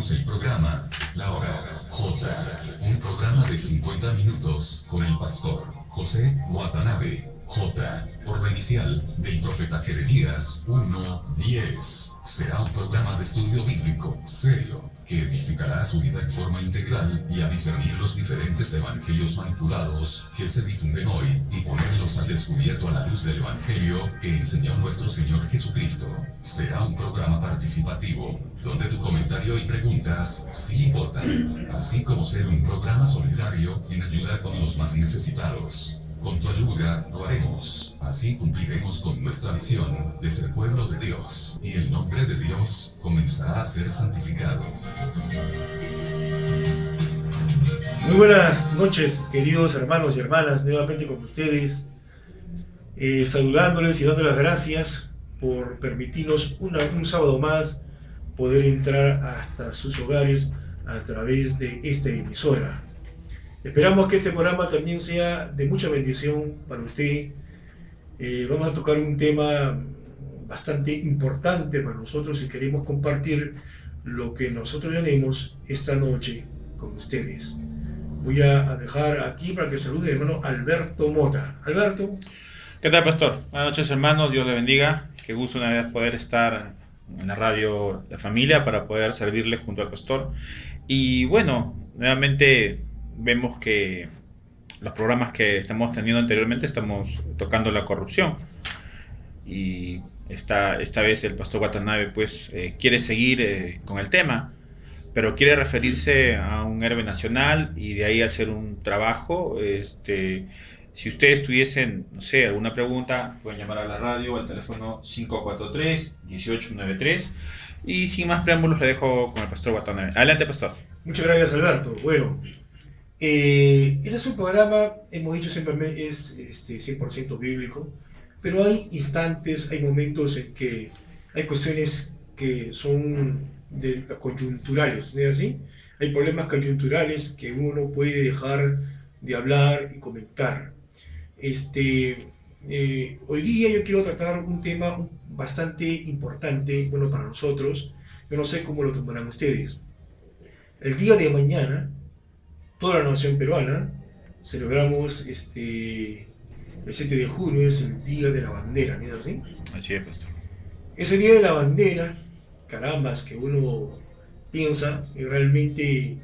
presentamos el programa La Hora J, un programa de 50 minutos con el pastor José Watanabe J, por la inicial del profeta Jeremías 1:10. Será un programa de estudio bíblico serio que edificará su vida en forma integral y a discernir los diferentes evangelios manipulados que se difunden hoy y ponerlos al descubierto a la luz del evangelio que enseñó nuestro Señor Jesucristo. Será un programa participativo donde tu comentario y preguntas sí importan, así como ser un programa solidario en ayuda con los más necesitados. Con tu ayuda lo haremos, así cumpliremos con nuestra misión de ser pueblo de Dios, y el nombre de Dios comenzará a ser santificado. Muy buenas noches, queridos hermanos y hermanas, nuevamente con ustedes, saludándoles y dándoles las gracias por permitirnos un sábado más poder entrar hasta sus hogares a través de esta emisora. Esperamos que este programa también sea de mucha bendición para usted. Vamos a tocar un tema bastante importante para nosotros y queremos compartir lo que nosotros tenemos esta noche con ustedes. Voy a dejar aquí para que salude el hermano Alberto Mota. Alberto. ¿Qué tal, pastor? Buenas noches, hermanos. Dios le bendiga. Qué gusto una vez poder estar en la radio La Familia para poder servirle junto al pastor. Y bueno, nuevamente vemos que los programas que estamos teniendo anteriormente estamos tocando la corrupción. Y esta vez el pastor Watanabe pues quiere seguir con el tema, pero quiere referirse a un héroe nacional y de ahí hacer un trabajo. Si ustedes tuviesen, no sé, alguna pregunta, pueden llamar a la radio al teléfono 543-1893. Y sin más preámbulos, le dejo con el pastor Watanabe. Adelante, pastor. Muchas gracias, Alberto. Bueno, este es un programa, hemos dicho siempre, es 100% bíblico, pero hay instantes, hay momentos en que hay cuestiones que son coyunturales, ¿no es así? Hay problemas coyunturales que uno puede dejar de hablar y comentar. Hoy día yo quiero tratar un tema bastante importante, bueno, para nosotros. Yo no sé cómo lo tomarán ustedes. El día de mañana, toda la nación peruana celebramos el 7 de junio, es el Día de la Bandera, ¿no es así? Así es, pastor. Ese Día de la Bandera, carambas, que uno piensa y realmente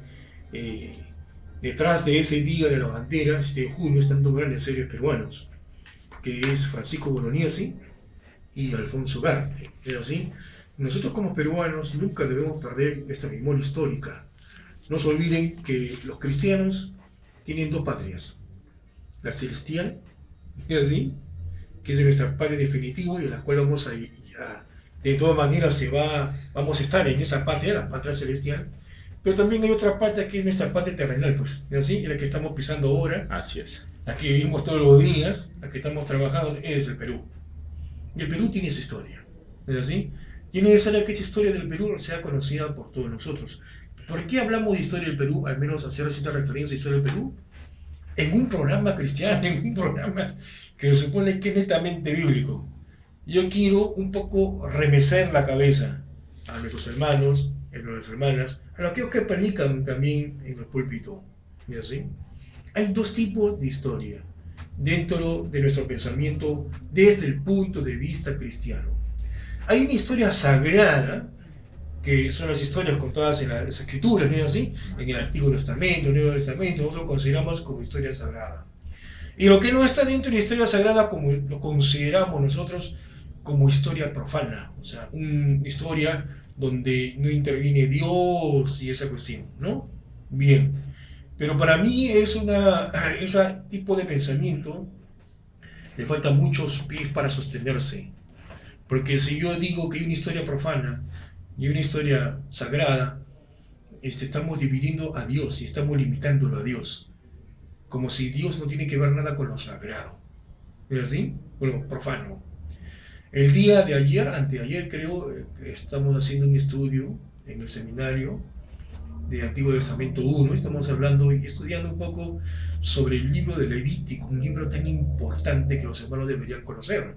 detrás de ese Día de la Bandera, 7 de junio, están dos grandes héroes peruanos, que es Francisco Bolognesi y Alfonso Ugarte, ¿no es así? Nosotros como peruanos nunca debemos perder esta memoria histórica. No se olviden que los cristianos tienen dos patrias, la celestial, ¿es así? Que es nuestra patria definitiva y en la cual vamos de todas maneras vamos a estar en esa patria, la patria celestial, pero también hay otra patria que es nuestra patria terrenal, pues, ¿es así? En la que estamos pisando ahora, Así es. la que vivimos todos los días, la que estamos trabajando, es el Perú. Y el Perú tiene su historia, ¿es así? Tiene que ser que esta historia del Perú sea conocida por todos nosotros. ¿Por qué hablamos de historia del Perú? Al menos hacer esta referencia a historia del Perú. En un programa cristiano, en un programa que se supone que es netamente bíblico. Yo quiero un poco remecer la cabeza a nuestros hermanos, a nuestras hermanas, a los que predican también en el púlpito. ¿Y así? Hay dos tipos de historia dentro de nuestro pensamiento desde el punto de vista cristiano. Hay una historia sagrada, que son las historias contadas en las Escrituras, ¿no es así? En el Antiguo Testamento, el Nuevo Testamento, nosotros lo consideramos como historia sagrada. Y lo que no está dentro de la historia sagrada, como lo consideramos nosotros como historia profana, o sea, una historia donde no interviene Dios y esa cuestión, ¿no? Bien, pero para mí ese tipo de pensamiento le faltan muchos pies para sostenerse, porque si yo digo que hay una historia profana y una historia sagrada, estamos dividiendo a Dios y estamos limitándolo a Dios, como si Dios no tiene que ver nada con lo sagrado, ¿es así? Con lo profano. El día de ayer, anteayer creo, estamos haciendo un estudio en el seminario de Antiguo Testamento 1, estamos hablando y estudiando un poco sobre el libro de Levítico, un libro tan importante que los hermanos deberían conocer.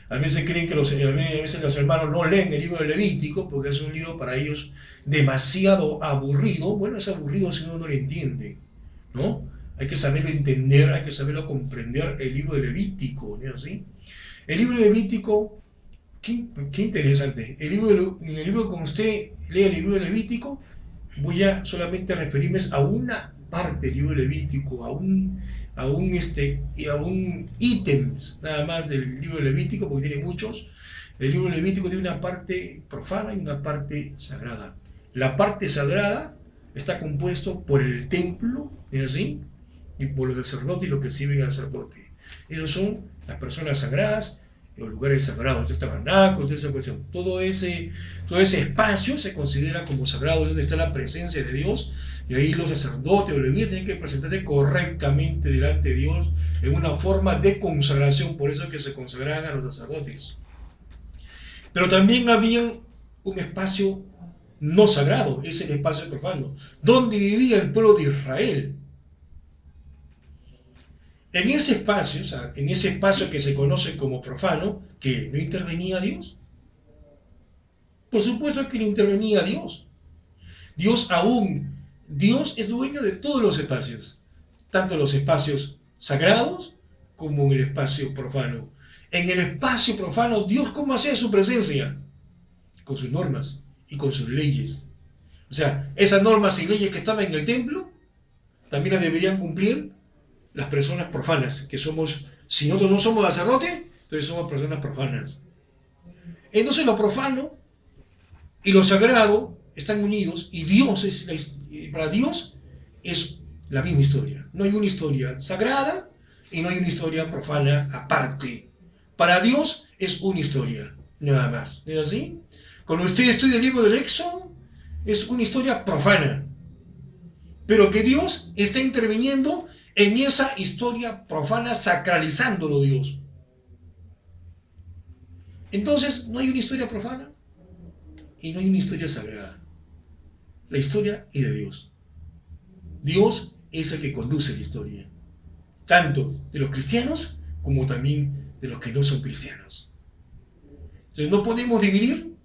A veces creen que a veces los hermanos no leen el libro de Levítico porque es un libro para ellos demasiado aburrido. Bueno, es aburrido si uno no lo entiende, ¿no? Hay que saberlo entender, hay que saberlo comprender el libro de Levítico, ¿no es así? El libro de Levítico, qué interesante. En el libro que usted lee el libro de Levítico, voy a solamente referirme a una parte del libro de Levítico, a un ítem nada más del libro de Levítico, porque tiene muchos. El libro de Levítico tiene una parte profana y una parte sagrada. La parte sagrada está compuesto por el templo, ¿es así? Y por los sacerdotes y los que sirven al sacerdote. Esos son las personas sagradas, los lugares sagrados, el tabernáculo, toda esa cuestión. Todo ese espacio se considera como sagrado, donde está la presencia de Dios, y ahí los sacerdotes o levitas tienen que presentarse correctamente delante de Dios en una forma de consagración. Por eso es que se consagraban a los sacerdotes. Pero también había un espacio no sagrado, es el espacio profano, donde vivía el pueblo de Israel. En ese espacio, o sea, en ese espacio que se conoce como profano, que no intervenía Dios. Por supuesto que no intervenía Dios. Dios es dueño de todos los espacios, tanto los espacios sagrados como en el espacio profano. En el espacio profano, Dios, ¿cómo hacía su presencia? Con sus normas y con sus leyes. O sea, esas normas y leyes que estaban en el templo, también las deberían cumplir las personas profanas, que somos, si nosotros no somos sacerdotes, entonces somos personas profanas. Entonces lo profano y lo sagrado están unidos, y para Dios es la misma historia. No hay una historia sagrada y no hay una historia profana aparte. Para Dios es una historia, nada más. ¿Es así? Cuando usted estudia el libro del Éxodo, es una historia profana, pero que Dios está interviniendo en esa historia profana, sacralizándolo Dios. Entonces, no hay una historia profana y no hay una historia sagrada. La historia es de Dios. Dios es el que conduce la historia, tanto de los cristianos como también de los que no son cristianos. Entonces, no podemos dividir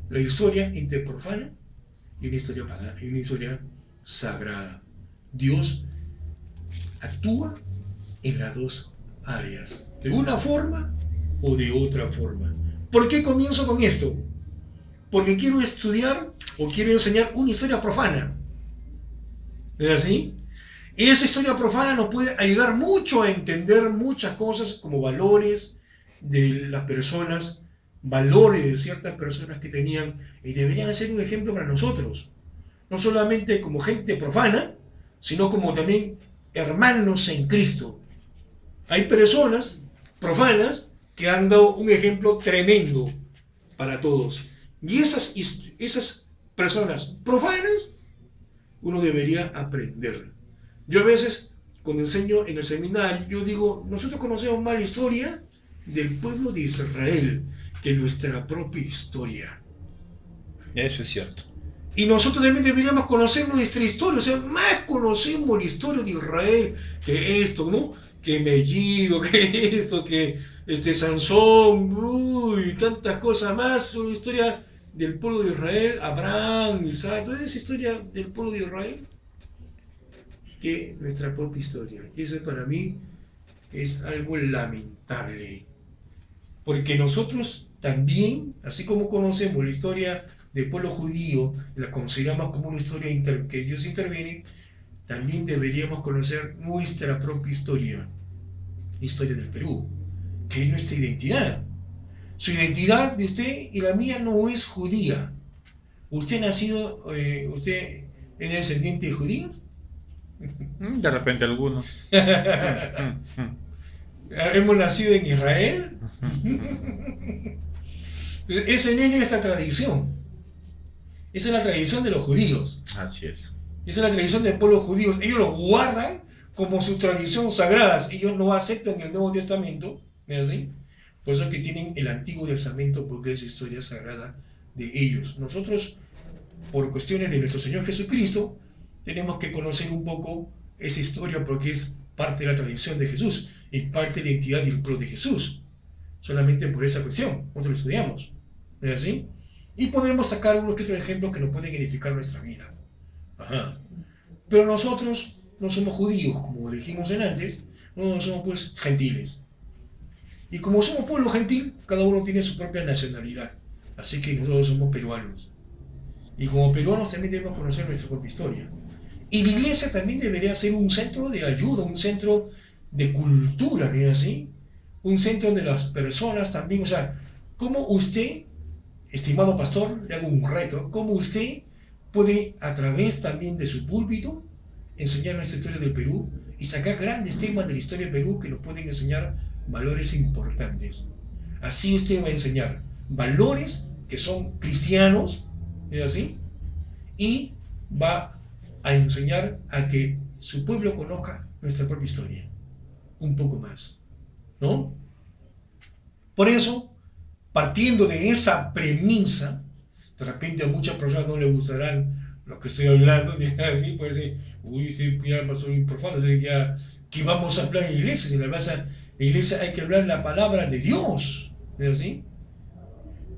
la historia entre profana y una historia pagana, y una historia sagrada. Dios actúa en las dos áreas, de una forma o de otra forma. ¿Por qué comienzo con esto? Porque quiero estudiar o quiero enseñar una historia profana. ¿Es así? Y esa historia profana nos puede ayudar mucho a entender muchas cosas, como valores de las personas, valores de ciertas personas que tenían y deberían ser un ejemplo para nosotros. No solamente como gente profana, sino como también hermanos en Cristo. Hay personas profanas que han dado un ejemplo tremendo para todos. Y esas personas profanas, uno debería aprender. Yo a veces, cuando enseño en el seminario, yo digo, nosotros conocemos más la historia del pueblo de Israel que nuestra propia historia. Eso es cierto. Y nosotros también deberíamos conocer nuestra historia, o sea, más conocemos la historia de Israel que esto, ¿no? Que Mellido, que esto, que Sansón, uy, tantas cosas más sobre la historia del pueblo de Israel, Abraham, Isaac, toda esa historia del pueblo de Israel que nuestra propia historia. Y eso para mí es algo lamentable, porque nosotros también, así como conocemos la historia del pueblo judío, la consideramos como una historia que Dios interviene, también deberíamos conocer nuestra propia historia, la historia del Perú, que es nuestra identidad. Su identidad de usted y la mía no es judía. ¿Usted usted es descendiente de judíos? De repente algunos. ¿Hemos nacido en Israel? Esa es nuestra tradición. Esa es la tradición de los judíos. Así es. Esa es la tradición del pueblo judío. Ellos lo guardan como su tradición sagrada. Ellos no aceptan el Nuevo Testamento. ¿Es así? Por eso es que tienen el Antiguo Testamento, porque es historia sagrada de ellos. Nosotros, por cuestiones de nuestro Señor Jesucristo, tenemos que conocer un poco esa historia, porque es parte de la tradición de Jesús y parte de la identidad del pueblo de Jesús. solamente por esa cuestión, nosotros lo estudiamos, ¿no es así? Y podemos sacar unos que otros ejemplos que nos pueden edificar nuestra vida. Ajá. Pero nosotros no somos judíos, como dijimos antes, no somos pues gentiles. Y como somos pueblo gentil, cada uno tiene su propia nacionalidad. Así que nosotros somos peruanos. Y como peruanos también debemos conocer nuestra propia historia. Y la iglesia también debería ser un centro de ayuda, un centro de cultura, ¿no es así? Un centro donde las personas también, o sea, ¿cómo usted, estimado pastor, le hago un reto, cómo usted puede a través también de su púlpito enseñar nuestra historia del Perú y sacar grandes temas de la historia del Perú que nos pueden enseñar valores importantes? Así usted va a enseñar valores que son cristianos, ¿es así? Y va a enseñar a que su pueblo conozca nuestra propia historia un poco más, ¿no? Por eso, partiendo de esa premisa, de repente a muchas personas no les gustarán lo que estoy hablando, así puede ser, uy, este ya pasó muy profundo, ya que vamos a hablar en la iglesia, si la iglesia hay que hablar la palabra de Dios, ¿es así?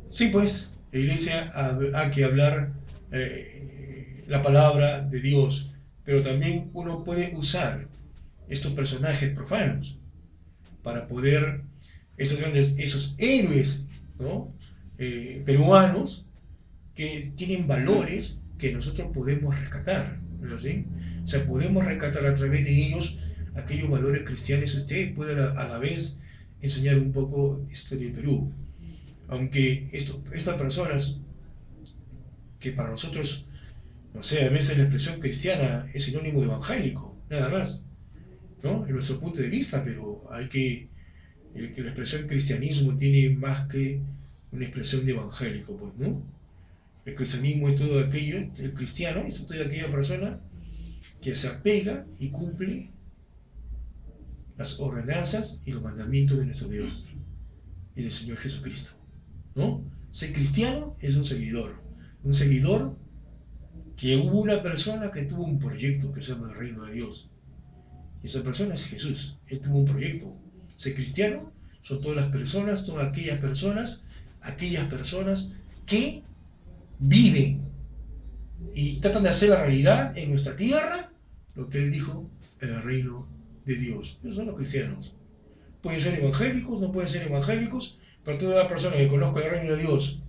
Sí, pues, la iglesia hay que hablar la palabra de Dios, pero también uno puede usar estos personajes profanos para poder, esos héroes, ¿no? Peruanos que tienen valores que nosotros podemos rescatar, ¿no es así? O sea, podemos rescatar a través de ellos aquellos valores cristianos. Usted puede a la vez enseñar un poco de historia del Perú. Aunque estas personas, que para nosotros, no sé, a veces la expresión cristiana es sinónimo de evangélico, nada más, ¿no? En nuestro punto de vista, pero hay que la expresión cristianismo tiene más que una expresión de evangélico, pues, ¿no? El cristianismo es todo aquello, el cristiano es toda aquella persona que se apega y cumple las ordenanzas y los mandamientos de nuestro Dios y del Señor Jesucristo, ¿no? Ser cristiano es un seguidor que hubo una persona que tuvo un proyecto que se llama el reino de Dios. Y esa persona es Jesús. Él tuvo un proyecto. Ser cristiano son todas aquellas personas que viven y tratan de hacer la realidad en nuestra tierra lo que él dijo en el reino de Dios. Esos son los cristianos. Pueden ser evangélicos, no pueden ser evangélicos, pero toda persona que conozca el reino de Dios,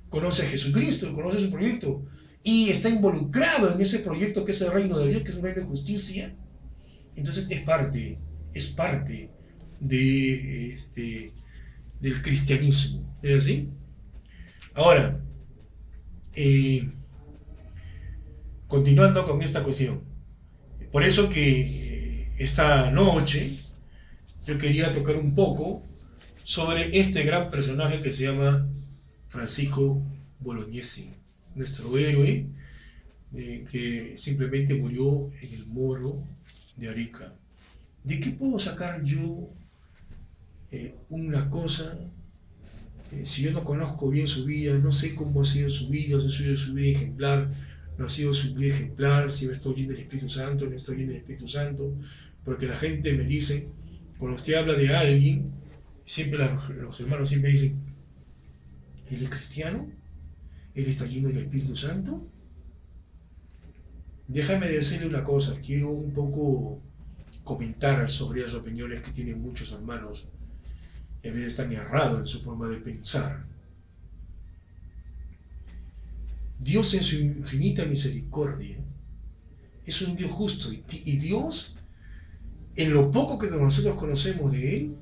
conoce a Jesucristo, conoce su proyecto y está involucrado en ese proyecto que es el reino de Dios, que es un reino de justicia, entonces es parte del cristianismo. ¿Es así? Ahora, continuando con esta cuestión, por eso que esta noche yo quería tocar un poco sobre este gran personaje que se llama Francisco Bolognesi, nuestro héroe, que simplemente murió en el Morro de Arica. ¿De qué puedo sacar yo una cosa si yo no conozco bien su vida, no sé cómo ha sido su vida, si ha sido su vida ejemplar, no ha sido su vida ejemplar, si estoy lleno del Espíritu Santo, no estoy lleno del Espíritu Santo? Porque la gente me dice, cuando usted habla de alguien, siempre los hermanos siempre dicen, ¿él es cristiano? ¿Él está lleno del Espíritu Santo? Déjame decirle una cosa, quiero un poco comentar sobre las opiniones que tienen muchos hermanos y a veces están errados en su forma de pensar. Dios en su infinita misericordia es un Dios justo y Dios, en lo poco que nosotros conocemos de Él,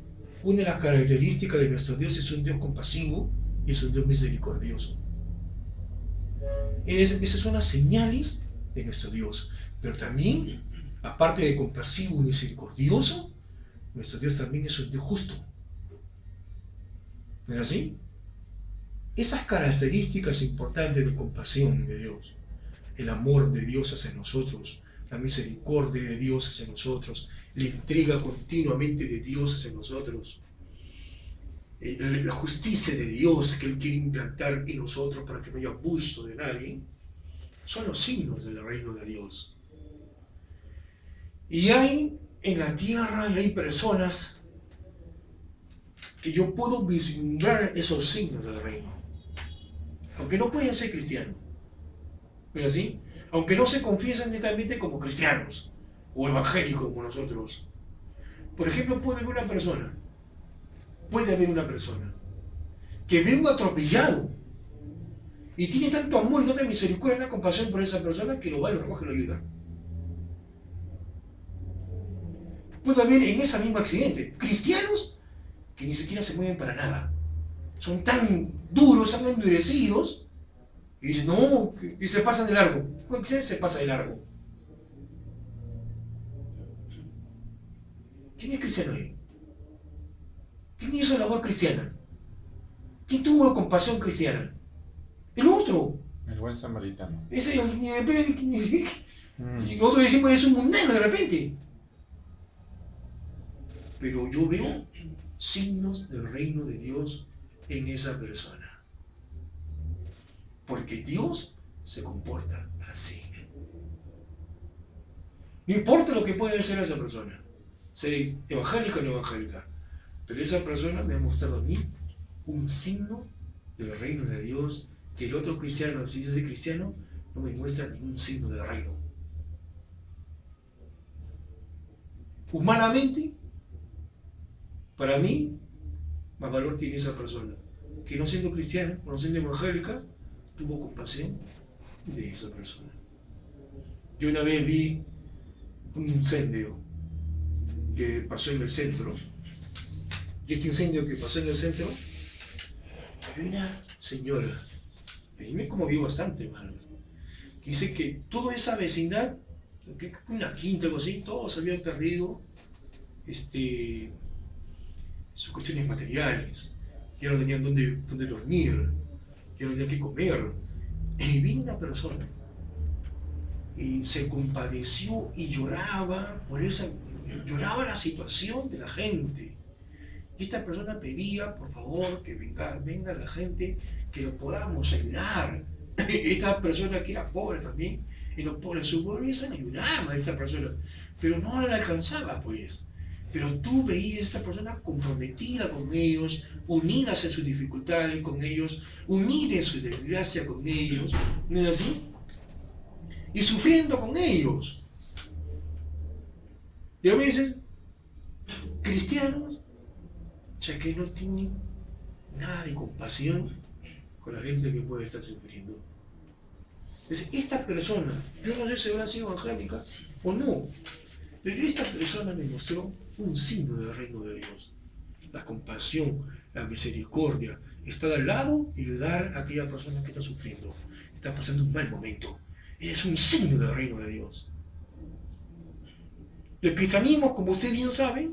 una de las características de nuestro Dios es un Dios compasivo y es un Dios misericordioso. Esas son las señales de nuestro Dios. Pero también, aparte de compasivo y misericordioso, nuestro Dios también es un Dios justo. ¿No es así? Esas características importantes de compasión de Dios, el amor de Dios hacia nosotros, la misericordia de Dios hacia nosotros, la entrega continuamente de Dios hacia nosotros, la justicia de Dios que Él quiere implantar en nosotros para que no haya abuso de nadie, son los signos del reino de Dios. Y hay en la tierra hay personas que yo puedo vislumbrar esos signos del reino. Aunque no pueden ser cristianos. ¿Es así? Aunque no se confiesen netamente como cristianos o evangélicos como nosotros. Por ejemplo, puede haber una persona que ve un atropellado y tiene tanto amor y tanta misericordia y tanta compasión por esa persona que lo va y lo recoge y lo ayuda. Puede haber en ese mismo accidente cristianos que ni siquiera se mueven para nada. Son tan duros, tan endurecidos, y dicen, no, y se pasan de largo. ¿Por qué se pasa de largo? ¿Quién es cristiano ahí? ¿Quién hizo labor cristiana? ¿Quién tuvo compasión cristiana? El otro. El buen samaritano. Ese, y nosotros decimos, es un mundano de repente. Pero yo veo signos del reino de Dios en esa persona. Porque Dios se comporta así. No importa lo que pueda ser esa persona, ser evangélica o no evangélica, pero esa persona me ha mostrado a mí un signo del reino de Dios que el otro cristiano, si dice cristiano, no me muestra ningún signo del reino. Humanamente, para mí, más valor tiene esa persona, que no siendo cristiana, no siendo evangélica, tuvo compasión de esa persona. Yo una vez vi un incendio que pasó en el centro, y este incendio que pasó en el centro, había una señora, a mí me conmovió bastante, hermano, que dice que toda esa vecindad, una quinta o algo así, todos habían perdido sus cuestiones materiales, ya no tenían dónde dormir, ya no tenían que comer. Y vino una persona y se compadeció y lloraba lloraba la situación de la gente. Y esta persona pedía, por favor, que venga la gente, que lo podamos ayudar. Esta persona que era pobre también, y los pobres, su pobreza le ayudaba a esta persona, pero no la alcanzaba, pues. Pero tú veías a esta persona comprometida con ellos, unidas en sus dificultades con ellos, unida en su desgracia con ellos, ¿no es así? Y sufriendo con ellos. Y a veces, cristianos, ya que no tienen nada de compasión con la gente que puede estar sufriendo. Entonces, esta persona, yo no sé si habrá sido evangélica o no, pero esta persona me mostró un signo del reino de Dios. La compasión, la misericordia, estar al lado y ayudar a aquella persona que está sufriendo, está pasando un mal momento. Es un signo del reino de Dios. El cristianismo, como usted bien sabe,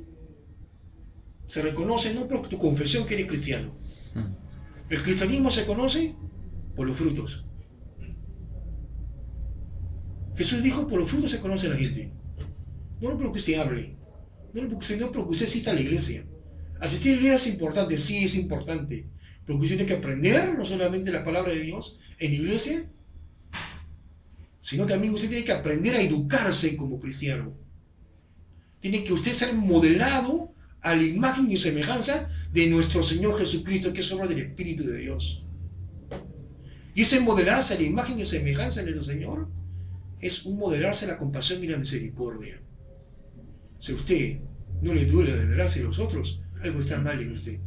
se reconoce no por tu confesión que eres cristiano. El cristianismo se conoce por los frutos. Jesús dijo, por los frutos se conoce la gente. No por lo que usted hable, no por lo que usted asista a la iglesia. Asistir a la iglesia es importante, sí es importante, porque usted tiene que aprender no solamente la palabra de Dios en la iglesia, sino también usted tiene que aprender a educarse como cristiano. Tiene que usted ser modelado a la imagen y semejanza de nuestro Señor Jesucristo, que es obra del Espíritu de Dios. Y ese modelarse a la imagen y semejanza de nuestro Señor es un modelarse a la compasión y la misericordia. Si a usted no le duele la desgracia de los otros, algo está mal en usted.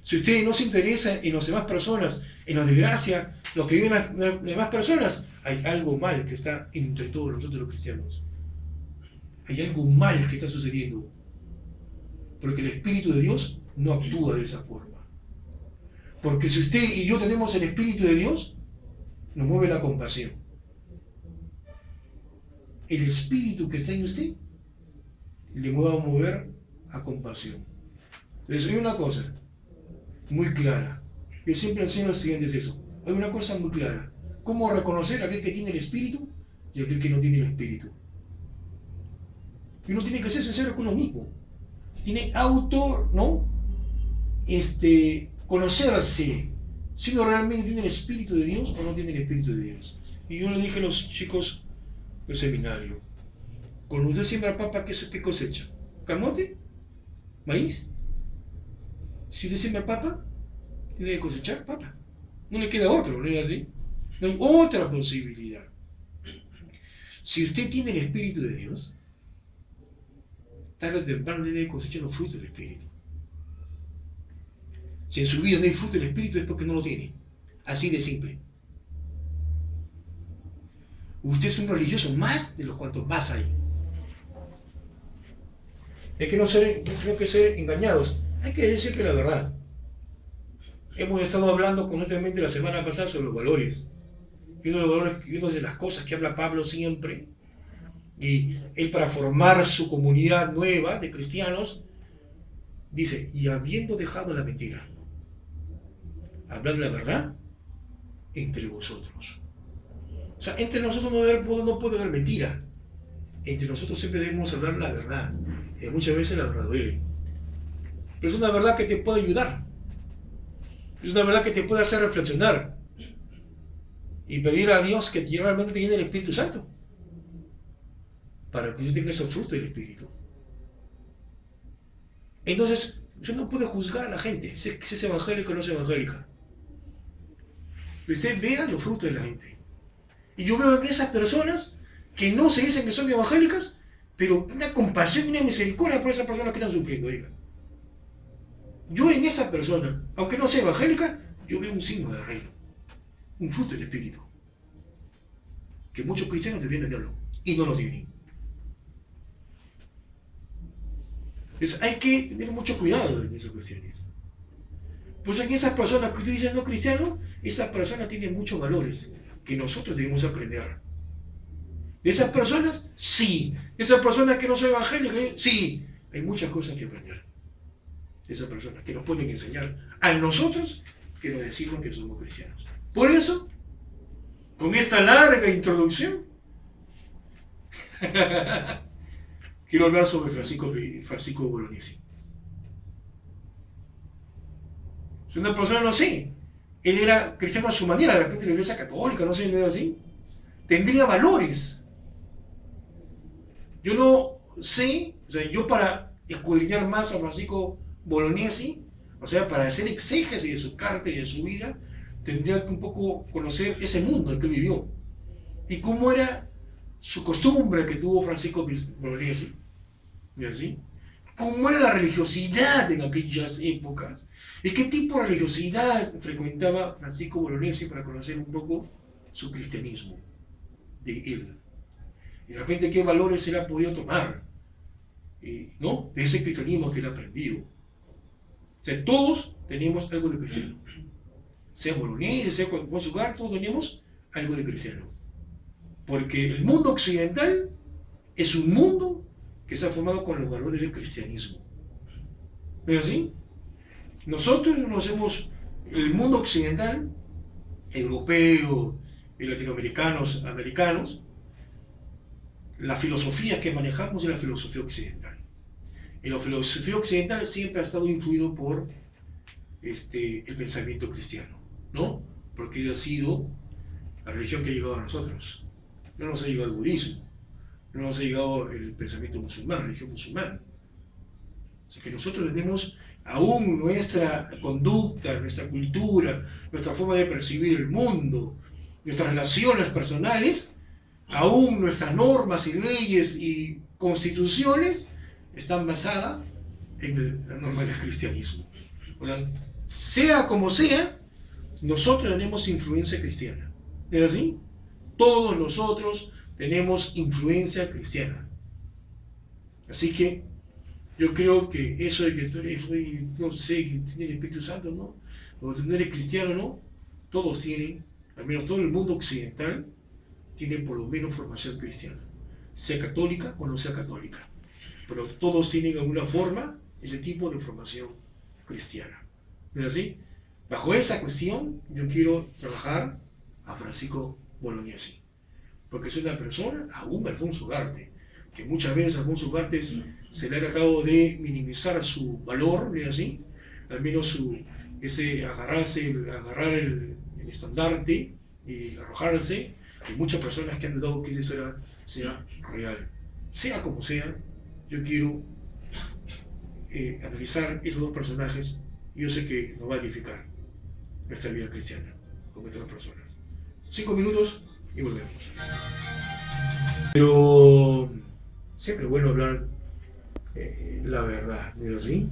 Si usted no se interesa en las demás personas, en la desgracia, lo que viven las demás personas, hay algo mal que está entre todos nosotros los cristianos. Hay algo mal que está sucediendo. Porque el Espíritu de Dios no actúa de esa forma. Porque si usted y yo tenemos el Espíritu de Dios, nos mueve la compasión. El Espíritu que está en usted le va a mover a compasión. Entonces hay una cosa muy clara. Yo siempre enseño a los estudiantes eso. Hay una cosa muy clara. ¿Cómo reconocer a aquel que tiene el Espíritu y a aquel que no tiene el Espíritu? Y uno tiene que ser sincero con uno mismo. Tiene conocerse si uno realmente tiene el Espíritu de Dios o no tiene el Espíritu de Dios. Y yo le dije a los chicos del seminario, cuando usted siembra papa, ¿qué cosecha? ¿Camote maíz. Si usted siembra papa, tiene que cosechar papa. No le queda otro, ¿no es así? No hay otra posibilidad. Si usted tiene el Espíritu de Dios, tarde o temprano debe cosechar los frutos del Espíritu. Si en su vida no hay fruto del Espíritu es porque no lo tiene. Así de simple. Usted es un religioso más de los cuantos más hay. Hay que no ser engañados. Hay que decir siempre la verdad. Hemos estado hablando constantemente la semana pasada sobre los valores. Y una de las cosas que habla Pablo siempre, y él para formar su comunidad nueva de cristianos, dice, y habiendo dejado la mentira, hablad la verdad entre vosotros. O sea, entre nosotros no puede haber mentira. Entre nosotros siempre debemos hablar la verdad. Y muchas veces la verdad duele. Pero es una verdad que te puede ayudar. Es una verdad que te puede hacer reflexionar. Y pedir a Dios que realmente te llene el Espíritu Santo. Para que usted tenga esos frutos del Espíritu. Entonces, usted no puede juzgar a la gente. Si es evangélica o no es evangélica. Usted vea los frutos de la gente. Y yo veo en esas personas que no se dicen que son evangélicas, pero una compasión y una misericordia por esas personas que están sufriendo. Oiga. Yo en esa persona, aunque no sea evangélica, yo veo un signo de reino, un fruto del Espíritu, que muchos cristianos deberían tenerlo, y no lo tienen. Entonces hay que tener mucho cuidado en esas cuestiones. Pues en esas personas que usted dice no cristiano, esas personas tienen muchos valores que nosotros debemos aprender. De esas personas, sí. De esas personas que no son evangélicas, sí. Hay muchas cosas que aprender. De esas personas que nos pueden enseñar a nosotros que nos decimos que somos cristianos. Por eso, con esta larga introducción, quiero hablar sobre Francisco Bolognesi. Es una persona, no sé, él era cristiano a su manera, de repente la iglesia católica, no sé, no es así. Tendría valores. Yo no sé, o sea, yo para escudriñar más a Francisco Bolognesi, o sea, para hacer exégesis de su carta y de su vida, tendría que un poco conocer ese mundo en que vivió y cómo era su costumbre que tuvo Francisco Bolognesi, ¿y así? Cómo era la religiosidad en aquellas épocas y qué tipo de religiosidad frecuentaba Francisco Bolognesi para conocer un poco su cristianismo de él. Y de repente qué valores él ha podido tomar, ¿no? De ese cristianismo que él ha aprendido. O sea, todos teníamos algo de cristiano. Sea Bolognesi, sea Juan Sugar, todos teníamos algo de cristiano. Porque el mundo occidental es un mundo que se ha formado con los valores del cristianismo. ¿No es así? Nosotros conocemos el mundo occidental, europeo y latinoamericanos, americanos, la filosofía que manejamos es la filosofía occidental. Y la filosofía occidental siempre ha estado influido por el pensamiento cristiano, ¿no? Porque ha sido la religión que ha llegado a nosotros. No nos ha llegado el budismo, no nos ha llegado el pensamiento musulmán, la religión musulmana. O sea que nosotros tenemos aún nuestra conducta, nuestra cultura, nuestra forma de percibir el mundo, nuestras relaciones personales, aún nuestras normas y leyes y constituciones están basadas en la norma del cristianismo. O sea como sea, nosotros tenemos influencia cristiana. ¿Es así? Todos nosotros tenemos influencia cristiana. Así que yo creo que eso de que tú eres, no sé, que tienes el Espíritu Santo, ¿no? O tú no eres cristiano, ¿no? Todos tienen, al menos todo el mundo occidental, tiene por lo menos formación cristiana. Sea católica o no sea católica. Pero todos tienen de alguna forma ese tipo de formación cristiana. ¿No es así? Bajo esa cuestión, yo quiero trabajar a Francisco Bolognesi. Porque es una persona, aún Alfonso Ugarte, que muchas veces Alfonso Ugarte se le ha tratado de minimizar su valor, ¿no es así? Al menos agarrar el estandarte y arrojarse. Hay muchas personas que han dado que eso sea real. Sea como sea, yo quiero analizar esos dos personajes y yo sé que nos va a edificar nuestra vida cristiana como otras personas. 5 minutos y volvemos. Pero siempre es bueno hablar la verdad, ¿no es así?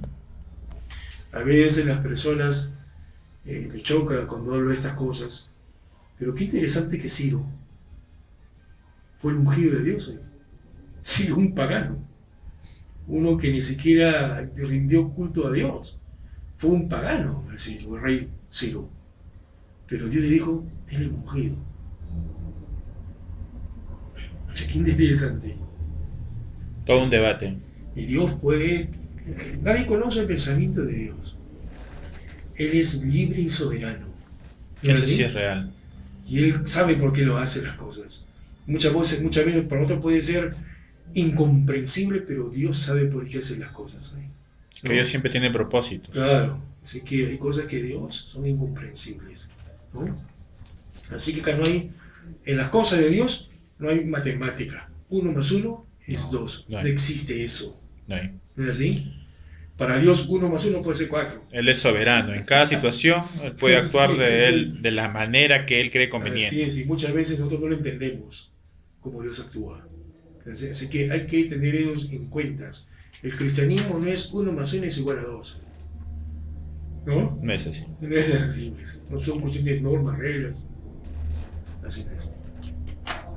A veces las personas le chocan cuando hablo de estas cosas, pero qué interesante que Ciro fue el ungido de Dios. Ciro, un pagano, uno que ni siquiera rindió culto a Dios, fue un pagano el rey Ciro, pero Dios le dijo, él es ungido. O sea, qué interesante. Todo un debate. Y Dios puede... Nadie conoce el pensamiento de Dios. Él es libre y soberano. ¿No Eso es así? sí es real. Y Él sabe por qué lo hace las cosas. Muchas veces para otros puede ser incomprensible, pero Dios sabe por qué hace las cosas. ¿No? Que Dios siempre tiene propósitos. Claro. Así que hay cosas que Dios son incomprensibles, ¿no? Así que acá no hay... En las cosas de Dios no hay matemática. 1 más 1 es 2. no No hay. existe eso. No hay. ¿No es así? Para Dios 1 más 1 puede ser 4. Él es soberano. En cada situación, Él puede actuar Sí, de la manera que Él cree conveniente. Así es, y muchas veces nosotros no lo entendemos como Dios actúa. Así que hay que tener ellos en cuenta. El cristianismo no es 1 más 1 es igual a 2. ¿No? No es así. No es así. No son cuestiones de normas, reglas. Así es.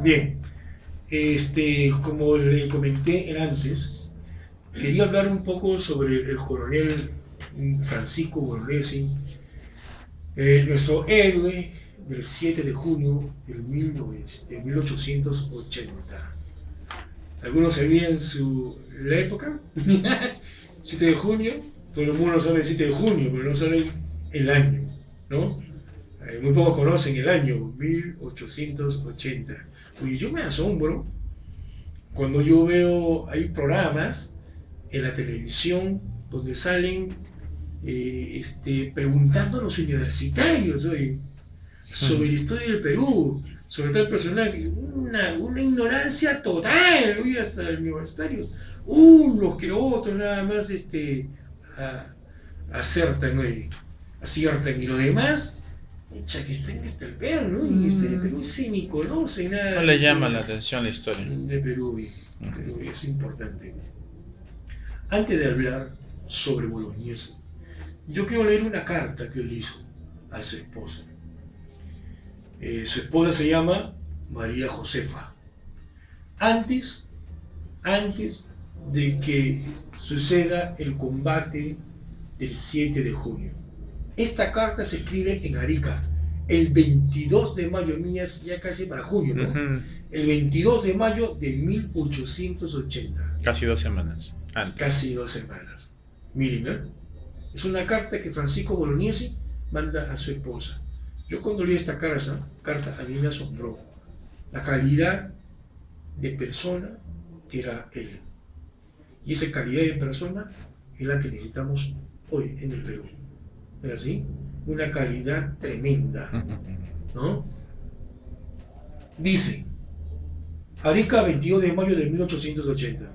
Bien. Como le comenté antes, quería hablar un poco sobre el coronel Francisco Bolognesi, nuestro héroe del 7 de junio de 1880. Algunos sabían la época, 7 de junio, todo el mundo sabe el 7 de junio, pero no saben el año, ¿no? Muy pocos conocen el año, 1880. Oye, yo me asombro cuando yo veo, hay programas en la televisión donde salen preguntando a los universitarios sobre la historia del Perú, sobre tal personaje, una ignorancia total, hasta los universitarios, unos que otros nada más acertan, aciertan, y los demás, que están hasta el Perú, ¿no? Y el Perú sí ni conoce nada. No le llama la atención la historia. De Perú, pero es importante. Antes de hablar sobre Bolognesi, yo quiero leer una carta que él hizo a su esposa. Su esposa se llama María Josefa. Antes de que suceda el combate del 7 de junio. Esta carta se escribe en Arica, el 22 de mayo, ya casi para junio, ¿no? El 22 de mayo de 1880. Casi 2 semanas antes. Casi 2 semanas. Miren, ¿no? Es una carta que Francisco Bolognesi manda a su esposa. Yo cuando leí esta carta, a mí me asombró la calidad de persona que era él. Y esa calidad de persona es la que necesitamos hoy en el Perú. ¿Es así? Una calidad tremenda, ¿no? Dice, Arica, 22 de mayo de 1880,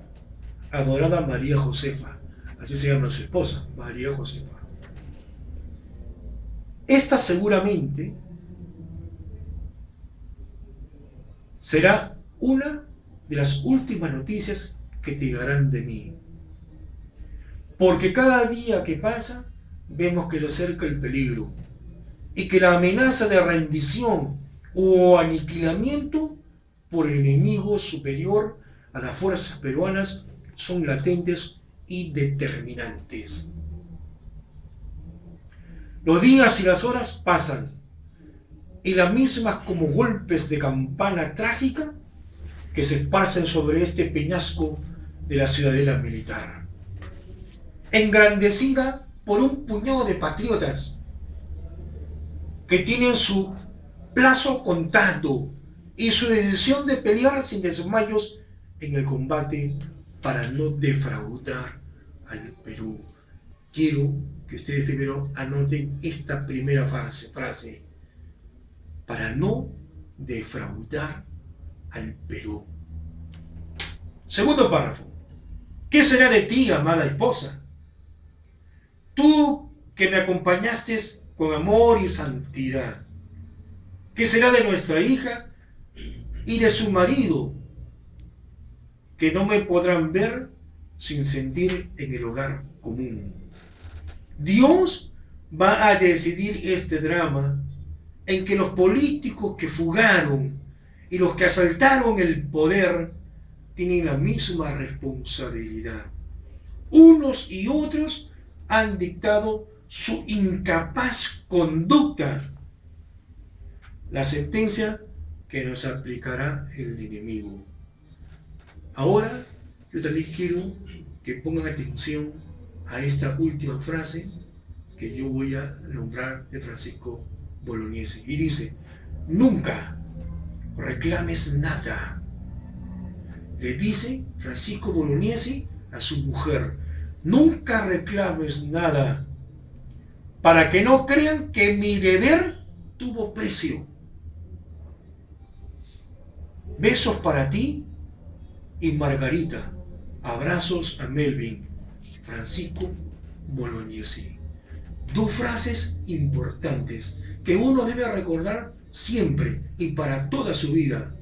adorada María Josefa, así se llama su esposa, María Josefa. Esta seguramente será una de las últimas noticias que te llegarán de mí, porque cada día que pasa vemos que se acerca el peligro y que la amenaza de rendición o aniquilamiento por el enemigo superior a las fuerzas peruanas son latentes y determinantes. Los días y las horas pasan y las mismas como golpes de campana trágica que se esparcen sobre este peñasco de la ciudadela militar, engrandecida por un puñado de patriotas que tienen su plazo contado y su decisión de pelear sin desmayos en el combate para no defraudar al Perú. Quiero que ustedes primero anoten esta primera frase, para no defraudar al Perú. Segundo párrafo, ¿qué será de ti, amada esposa? Tú que me acompañaste con amor y santidad, ¿qué será de nuestra hija y de su marido, que no me podrán ver sin sentir en el hogar común? Dios va a decidir este drama en que los políticos que fugaron y los que asaltaron el poder tienen la misma responsabilidad. Unos y otros han dictado su incapaz conducta, la sentencia que nos aplicará el enemigo. Ahora yo también quiero que pongan atención a esta última frase que yo voy a nombrar de Francisco Bolognesi. Y dice: nunca reclames nada. Le dice Francisco Bolognesi a su mujer: nunca reclames nada, para que no crean que mi deber tuvo precio. Besos para ti y Margarita. Abrazos a Melvin. Francisco Bolognesi. Dos frases importantes que uno debe recordar siempre y para toda su vida,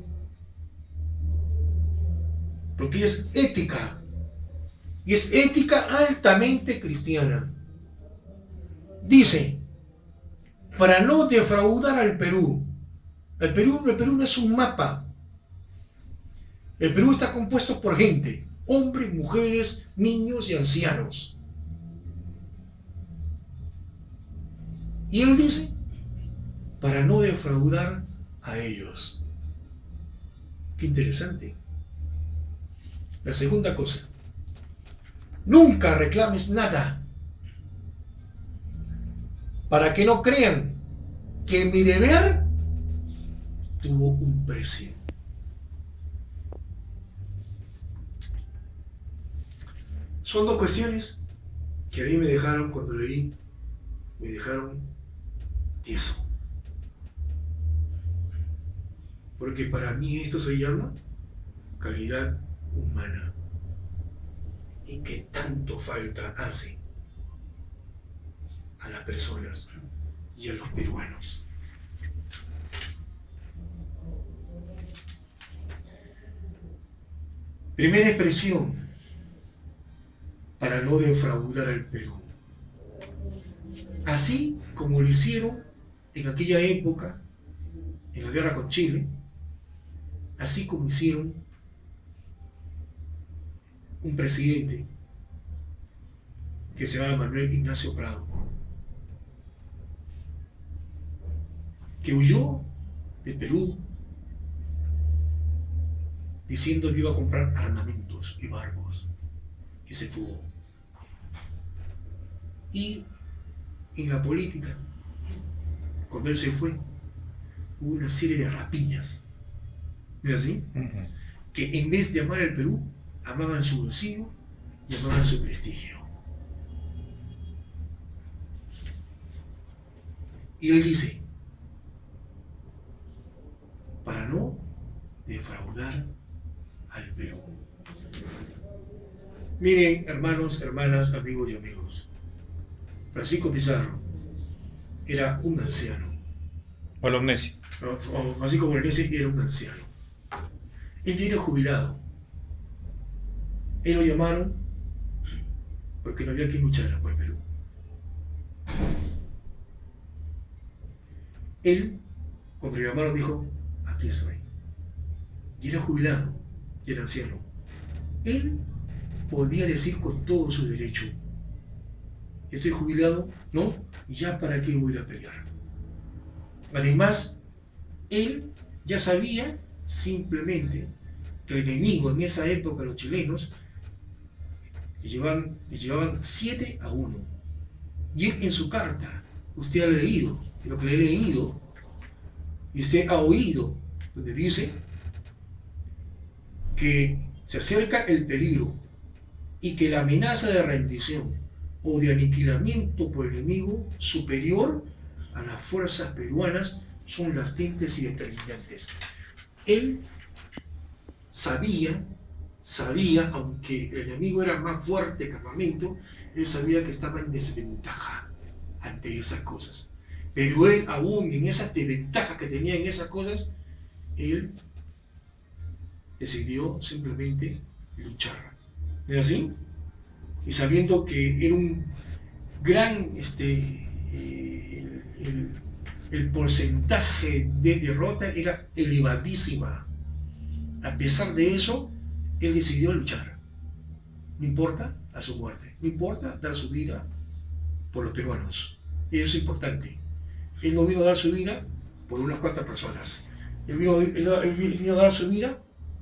porque es ética, y es ética altamente cristiana. Dice: para no defraudar al Perú. El Perú no es un mapa. El Perú está compuesto por gente, hombres, mujeres, niños y ancianos. Y él dice: para no defraudar a ellos. Qué interesante. La segunda cosa: nunca reclames nada, para que no crean que mi deber tuvo un precio. Son dos cuestiones que a mí me dejaron, cuando leí, me dejaron tieso. Porque para mí esto se llama calidad humana. Y que tanto falta hace a las personas y a los peruanos. Primera expresión: para no defraudar al Perú. Así como lo hicieron en aquella época, en la guerra con Chile, así como hicieron un presidente que se llama Manuel Ignacio Prado, que huyó del Perú diciendo que iba a comprar armamentos y barcos, y se fugó. Y en la política, cuando él se fue, hubo una serie de rapiñas, ¿no es así? Que en vez de amar al Perú, amaban su bolsillo y amaban su prestigio. Y él dice: para no defraudar al Perú. Miren, hermanos, hermanas, amigos y amigos, Francisco Pizarro era un anciano. Bolognesi. Francisco Bolognesi era un anciano. Él ya era jubilado. Él lo llamaron porque no había quien luchara por el Perú. Él, cuando lo llamaron, dijo: aquí estoy. Y era jubilado, y era anciano. Él podía decir con todo su derecho: estoy jubilado, ¿no? Y ya para qué voy a pelear. Además, él ya sabía simplemente que el enemigo en esa época, los chilenos, le llevaban 7-1. Y él, en su carta, usted ha leído, lo que le he leído, y usted ha oído, donde dice que se acerca el peligro y que la amenaza de rendición o de aniquilamiento por el enemigo superior a las fuerzas peruanas son latentes y determinantes. Él sabía sabía, aunque el enemigo era más fuerte que armamento, él sabía que estaba en desventaja ante esas cosas. Pero él, aún en esa desventaja que tenía en esas cosas, él decidió simplemente luchar. ¿Es así? Y sabiendo que era un gran, el porcentaje de derrota era elevadísima. A pesar de eso, él decidió luchar. No importa a su muerte, no importa dar su vida por los peruanos. Y eso es importante. Él no vino a dar su vida por unas cuantas personas. Él vino a dar su vida,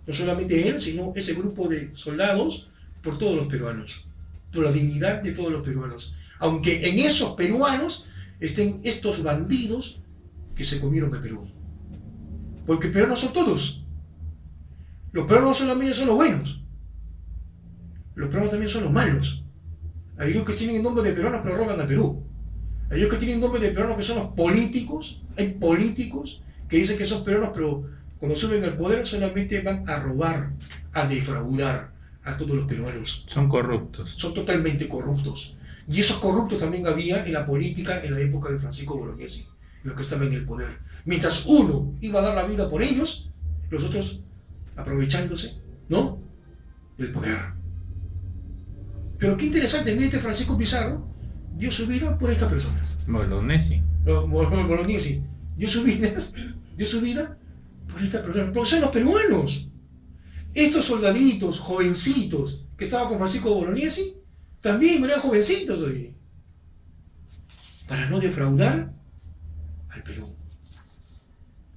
no solamente él, sino ese grupo de soldados, por todos los peruanos, por la dignidad de todos los peruanos. Aunque en esos peruanos estén estos bandidos que se comieron a Perú. Porque peruanos son todos. Los peruanos no solamente son los buenos, los peruanos también son los malos. Hay ellos que tienen el nombre de peruanos pero roban a Perú. Hay ellos que tienen nombre de peruanos que son los políticos. Hay políticos que dicen que son peruanos pero cuando suben al poder solamente van a robar, a defraudar a todos los peruanos. Son corruptos. Son totalmente corruptos. Y esos corruptos también había en la política en la época de Francisco Bolognesi, en los que estaban en el poder. Mientras uno iba a dar la vida por ellos, los otros aprovechándose, ¿no?, del poder. Pero qué interesante, mire, este Francisco Pizarro dio su vida por estas personas. Bolognesi. Bolognesi dio su vida por estas personas, porque son los peruanos. Estos soldaditos, jovencitos, que estaban con Francisco Bolognesi, también eran jovencitos hoy, para no defraudar al Perú.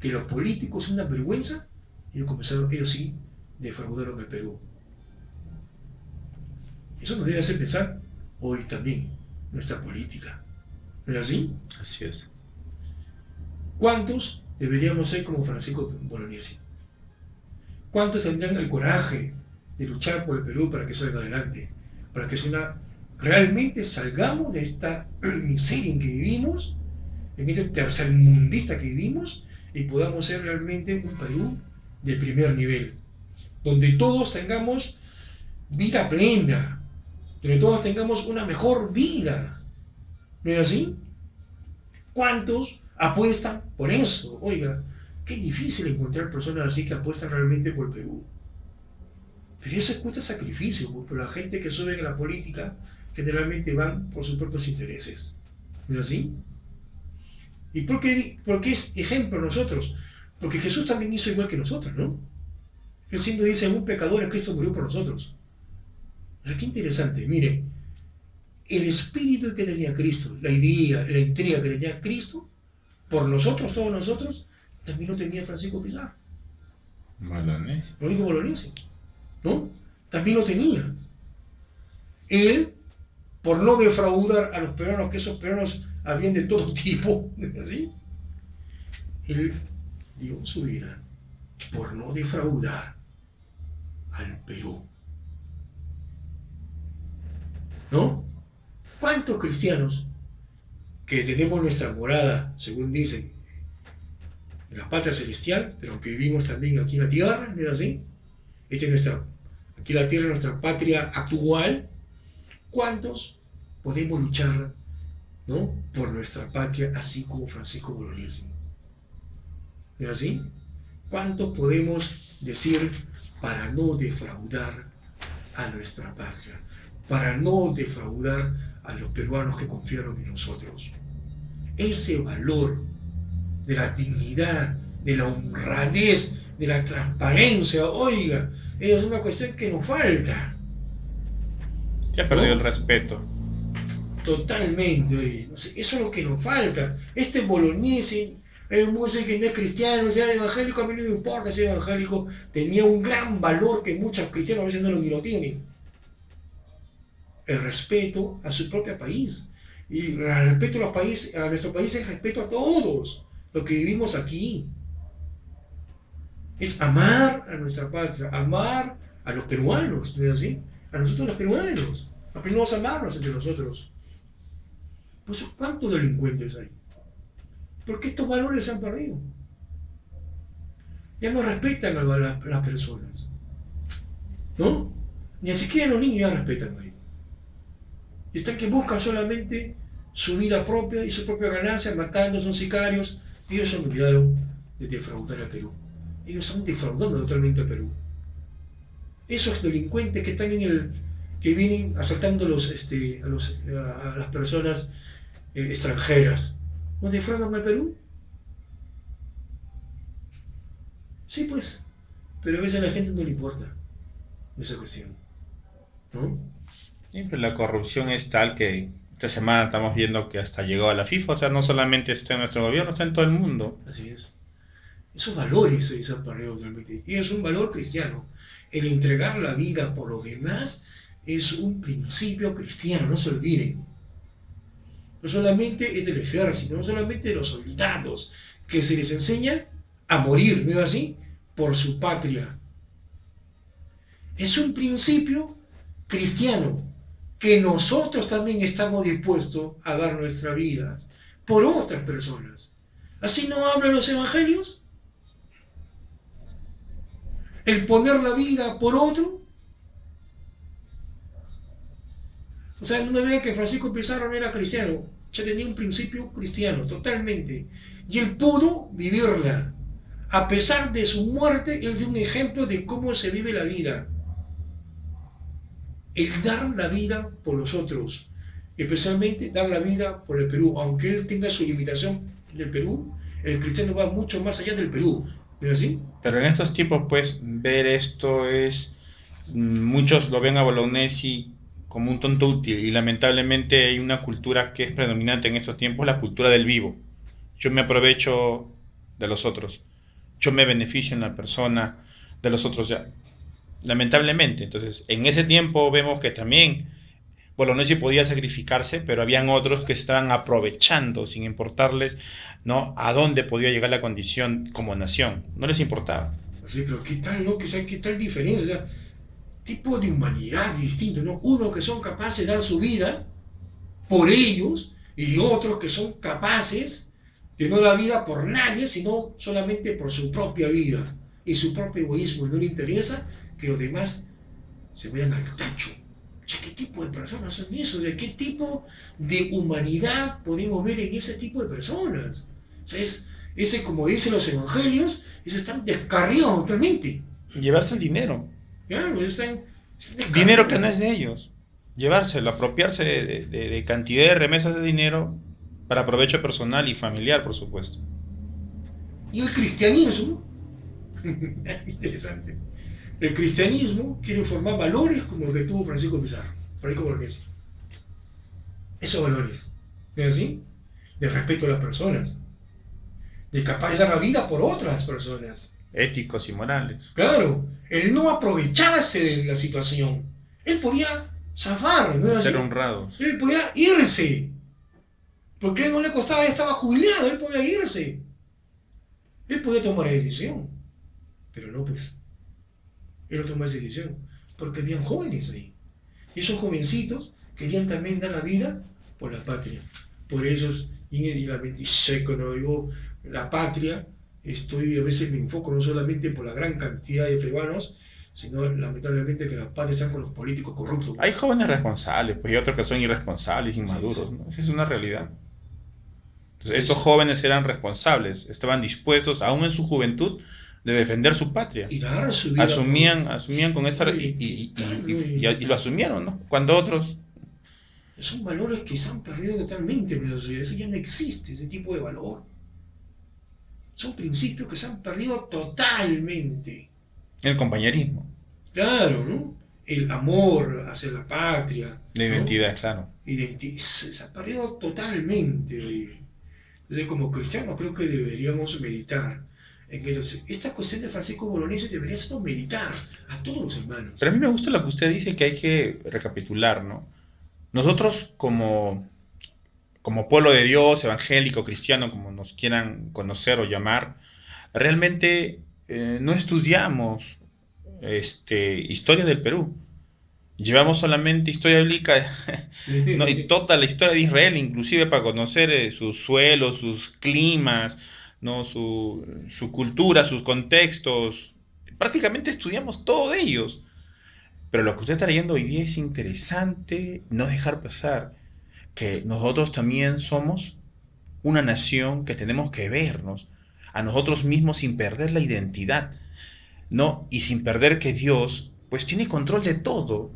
Que los políticos son una vergüenza, y ellos sí defraudaron al Perú. Eso nos debe hacer pensar hoy también nuestra política. ¿No es así? Así es. ¿Cuántos deberíamos ser como Francisco Bolognesi? ¿Cuántos tendrán el coraje de luchar por el Perú para que salga adelante? Para que realmente salgamos de esta miseria en que vivimos, en este tercermundista que vivimos, y podamos ser realmente un Perú de primer nivel, donde todos tengamos vida plena, donde todos tengamos una mejor vida. ¿No es así? ¿Cuántos apuestan por eso? Oiga, qué difícil encontrar personas así que apuestan realmente por Perú. Pero eso cuesta sacrificio, porque la gente que sube en la política generalmente van por sus propios intereses. ¿No es así? ¿Y por qué es ejemplo nosotros? Porque Jesús también hizo igual que nosotros, ¿no? Él siempre dice, un pecador, Cristo murió por nosotros. Pero qué interesante, mire, el espíritu que tenía Cristo, la idea, la entrega que tenía Cristo, por nosotros, todos nosotros, también lo tenía Francisco Pizarro. Bolognesi. Lo dijo Bolognesi, ¿no? También lo tenía. Él, por no defraudar a los peruanos, que esos peruanos habían de todo tipo, ¿sí?, él dio su vida por no defraudar al Perú. ¿No? ¿Cuántos cristianos que tenemos nuestra morada, según dicen, en la patria celestial, pero que vivimos también aquí en la tierra, ¿no es así? Aquí la tierra es nuestra patria actual. ¿Cuántos podemos luchar, ¿no?, por nuestra patria, así como Francisco Bolognesi? ¿No es así? ¿Cuántos podemos decir para no defraudar a nuestra patria, para no defraudar a los peruanos que confiaron en nosotros? Ese valor de la dignidad, de la honradez, de la transparencia, oiga, es una cuestión que nos falta. Ya perdió el respeto. Totalmente, oye. Eso es lo que nos falta. Este Bolognesi, hay un músico que no es cristiano, sea evangélico, a mí no me importa ser evangélico, tenía un gran valor que muchos cristianos a veces no lo tienen. El respeto a su propio país. Y el respeto a nuestro país es respeto a todos los que vivimos aquí. Es amar a nuestra patria, amar a los peruanos, ¿no es así? A nosotros los peruanos. Aprendamos a amarnos entre nosotros. Pues, ¿cuántos delincuentes hay? ¿Por qué estos valores se han perdido? Ya no respetan a las personas. ¿no? Ni siquiera los niños ya respetan ahí. Están que buscan solamente su vida propia y su propia ganancia, matando, son sicarios. Ellos se olvidaron de defraudar al Perú. Ellos están defraudando totalmente al Perú. Esos delincuentes que están que vienen asaltando a las personas extranjeras, ¿no defraudan al Perú? Sí, pues, pero a veces a la gente no le importa esa cuestión, ¿no? Sí, pues la corrupción es tal que esta semana estamos viendo que hasta llegó a la FIFA, o sea, no solamente está en nuestro gobierno, está en todo el mundo. Así es. Esos valores se desaparecen totalmente. Y es un valor cristiano. El entregar la vida por los demás es un principio cristiano, no se olviden. No solamente es del ejército, no solamente de los soldados, que se les enseña a morir, ¿no es así? Por su patria. Es un principio cristiano que nosotros también estamos dispuestos a dar nuestra vida por otras personas. ¿Así no hablan los evangelios? El poner la vida por otro. O sea, no me ve que Francisco Pizarro no era cristiano, ya tenía un principio cristiano, totalmente. Y él pudo vivirla. A pesar de su muerte, él dio un ejemplo de cómo se vive la vida. El dar la vida por los otros, especialmente dar la vida por el Perú, aunque él tenga su limitación del Perú, el cristiano va mucho más allá del Perú, ¿no es así? Pero en estos tiempos, pues, ver esto es, muchos lo ven a Bolognesi como un tonto útil y lamentablemente hay una cultura que es predominante en estos tiempos, la cultura del vivo. Yo me aprovecho de los otros, yo me beneficio en la persona de los otros ya. Lamentablemente, entonces en ese tiempo vemos que también Bolognesi podía sacrificarse, pero habían otros que estaban aprovechando sin importarles, ¿no?, a dónde podía llegar la condición como nación, no les importaba. Así, pero qué tal, ¿no? Qué tal diferencia, o sea, tipo de humanidad distinto, ¿no? Uno que son capaces de dar su vida por ellos y otros que son capaces de no dar vida por nadie, sino solamente por su propia vida y su propio egoísmo, y no le interesa que los demás se vayan al tacho. O sea, ¿qué tipo de personas son esos? O sea, ¿qué tipo de humanidad podemos ver en ese tipo de personas? O sea, ese, como dicen los evangelios, esos están descarriados totalmente. Llevarse el dinero, Claro, están dinero descarriados. que no es de ellos, llevárselo, apropiarse de cantidad de remesas de dinero para provecho personal y familiar, por supuesto. Y el cristianismo, interesante, el cristianismo quiere formar valores como los que tuvo Francisco Pizarro, Francisco Bolognesi. Esos valores, ¿no es así? De respeto a las personas, de capaz de dar la vida por otras personas. Éticos y morales. Claro, el no aprovecharse de la situación. Él podía zafar, ¿no es así? Ser honrados. Él podía irse, porque a él no le costaba, ya estaba jubilado, él podía irse. Él podía tomar esa decisión, pero no, pues. Él no tomó esa decisión, porque habían jóvenes ahí. Y esos jovencitos querían también dar la vida por la patria. Por eso, y la 26, cuando digo la patria, a veces me enfoco no solamente por la gran cantidad de peruanos, sino lamentablemente que la patria están con los políticos corruptos. Hay jóvenes responsables, pues, y otros que son irresponsables, inmaduros, ¿no? Esa es una realidad. Entonces, estos jóvenes eran responsables, estaban dispuestos, aún en su juventud, de defender su patria. Y dar su vida. Asumían con esta y lo asumieron, ¿no? Cuando otros, Son valores que se han perdido totalmente en la sociedad. Eso ya no existe, ese tipo de valor. Son principios que se han perdido totalmente. el compañerismo, Claro, ¿no? El amor hacia la patria. la ¿no? identidad, claro. Se ha perdido totalmente. Oye. Entonces, como cristianos, creo que deberíamos meditar en que esta cuestión de Francisco Bolognesi debería ser meditar a todos los hermanos. Pero a mí me gusta lo que usted dice, que hay que recapitular, ¿no? Nosotros como pueblo de Dios, evangélico, cristiano, como nos quieran conocer o llamar, realmente no estudiamos historia del Perú. Llevamos solamente historia bíblica, ¿no? Y toda la historia de Israel, inclusive para conocer sus suelos, sus climas, ¿no? Su cultura, sus contextos. Prácticamente estudiamos todo de ellos. Pero lo que usted está leyendo hoy día es interesante no dejar pasar que nosotros también somos una nación que tenemos que vernos a nosotros mismos sin perder la identidad, ¿no? Y sin perder que Dios, pues tiene control de todo.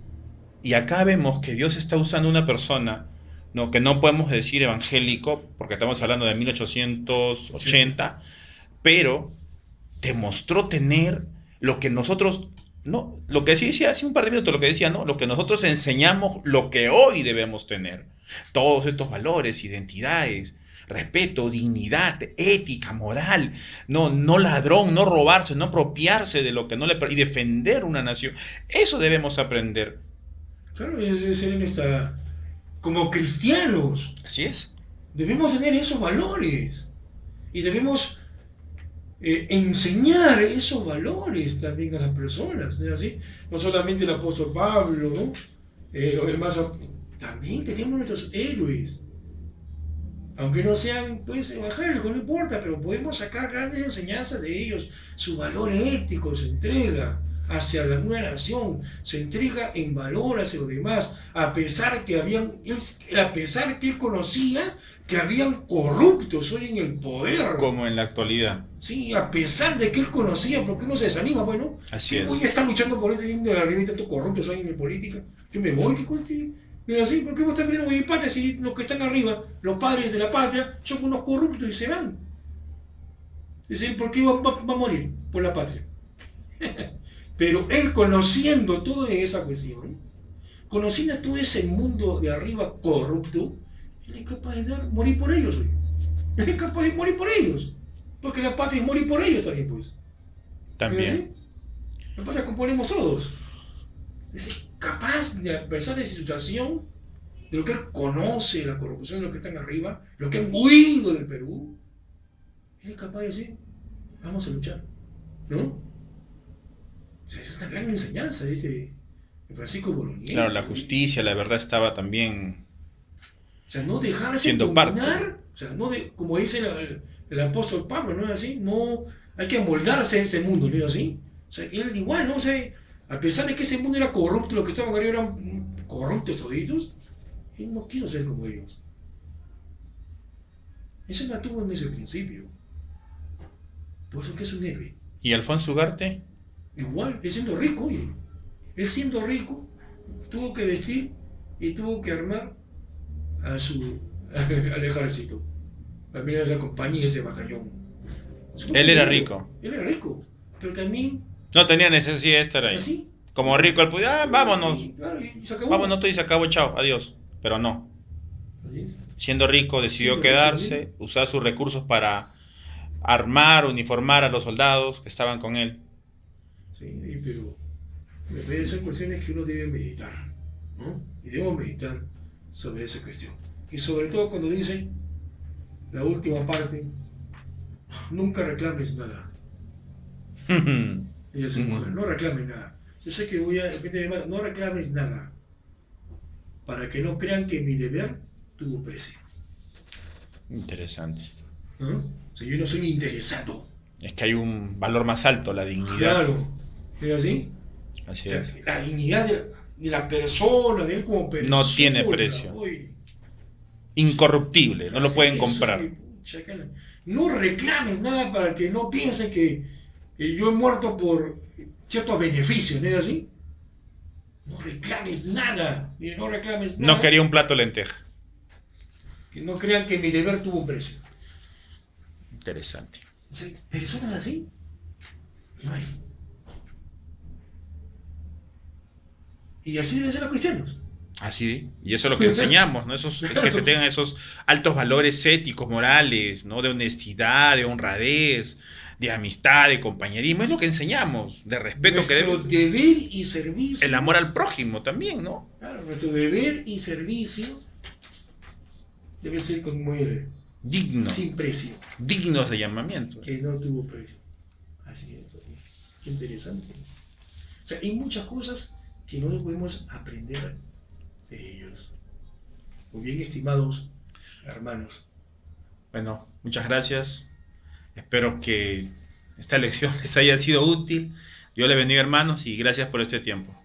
Y acá vemos que Dios está usando una persona, ¿no? Que no podemos decir evangélico, porque estamos hablando de 1880, pero demostró tener lo que nosotros, no, lo que sí decía hace un par de minutos, lo que decía, ¿no? Lo que nosotros enseñamos, lo que hoy debemos tener. Todos estos valores, identidades, respeto, dignidad, ética, moral, no ladrón, no robarse, no apropiarse de lo que no le y defender una nación. Eso debemos aprender. Claro, es ser como cristianos. Así es. Debemos tener esos valores. Y debemos enseñar esos valores también a las personas, ¿no es así? No solamente el apóstol Pablo, ¿no? Los demás, también tenemos nuestros héroes. Aunque no sean, pues, evangélicos, no importa, pero podemos sacar grandes enseñanzas de ellos, su valor ético, su entrega hacia una nación, su entrega en valor hacia los demás, a pesar que él conocía que habían corruptos hoy en el poder. Como en la actualidad. Sí, a pesar de que él conocía, porque uno se desanima, bueno, Así es. voy a estar luchando por este de la revista, tantos corruptos hoy en la política, yo me voy, ¿qué cuente? Mira, así, ¿por qué vos estás viendo mi patria si los que están arriba, los padres de la patria, son unos corruptos y se van? Es decir, ¿por qué va a morir? Por la patria. Pero él, conociendo toda esa cuestión, conociendo todo ese mundo de arriba corrupto, él es capaz de morir por ellos hoy. Él es capaz de morir por ellos. Porque la patria es morir por ellos también, pues. También. La patria componemos todos. Es capaz de, a pesar de esa situación, de lo que él conoce, la corrupción de los que están arriba, lo que han huido del Perú, él es capaz de decir, vamos a luchar, ¿no? O sea, es una gran enseñanza de Francisco Bolognesi. Claro, la justicia, la verdad estaba también. O sea, no dejarse siendo dominar, parte. o sea, no como dice el apóstol Pablo, ¿no es así? No, hay que amoldarse a ese mundo, ¿no es así? O sea, él igual, ¿no? O sea, a pesar de que ese mundo era corrupto, los que estaban arriba eran corruptos toditos, él no quiso ser como ellos. Eso la tuvo desde el principio. Por eso que es un héroe. ¿Y Alfonso Ugarte? Igual, él siendo rico, oye. Él siendo rico, tuvo que vestir y tuvo que armar al ejército. Al menos esa compañía, ese batallón. Él era rico. Él era rico, pero también No tenía necesidad de estar ahí. así. Como rico, él podía, vámonos. Claro, y se acabó. Vámonos tú y se acabó, chao, adiós. Pero no. Así es. Siendo rico, decidió Siendo quedarse, rico, usar sus recursos para armar, uniformar a los soldados que estaban con él. Sí, pero son cuestiones que uno debe meditar, ¿no? Y debemos meditar sobre esa cuestión. Y sobre todo cuando dicen la última parte, nunca reclames nada. Ella dice, mujer, no reclames nada. Yo sé que no reclames nada, para que no crean que mi deber tuvo precio. Interesante. ¿No? O sea, yo no soy interesado. Es que hay un valor más alto, la dignidad. Claro, ¿es así? Así O sea, es. la dignidad de la persona, de él como persona. No tiene precio. Uy, Incorruptible, no lo así pueden es, comprar. uy, pucha, no reclames nada para que no piensen que yo he muerto por ciertos beneficios, ¿no es así? No reclames nada, no reclames nada. No quería un plato de lenteja. Que no crean que mi deber tuvo un precio. Interesante. O sea, personas así, no hay. Y así deben ser los cristianos. Así, y eso es lo que enseñamos, ¿no? Que se tengan esos altos valores éticos, morales, ¿no? De honestidad, de honradez, de amistad, de compañerismo. Es lo que enseñamos, de respeto Nuestro que debe. deber y servicio. El amor al prójimo también, ¿no? Claro, nuestro deber y servicio debe ser como él, Digno, sin precio, dignos de llamamiento. que no tuvo precio. Así es, qué interesante. O sea, hay muchas cosas que no podemos aprender de ellos. Muy bien, estimados hermanos. Bueno, muchas gracias. Espero que esta lección les haya sido útil. Dios les bendiga, hermanos, y gracias por este tiempo.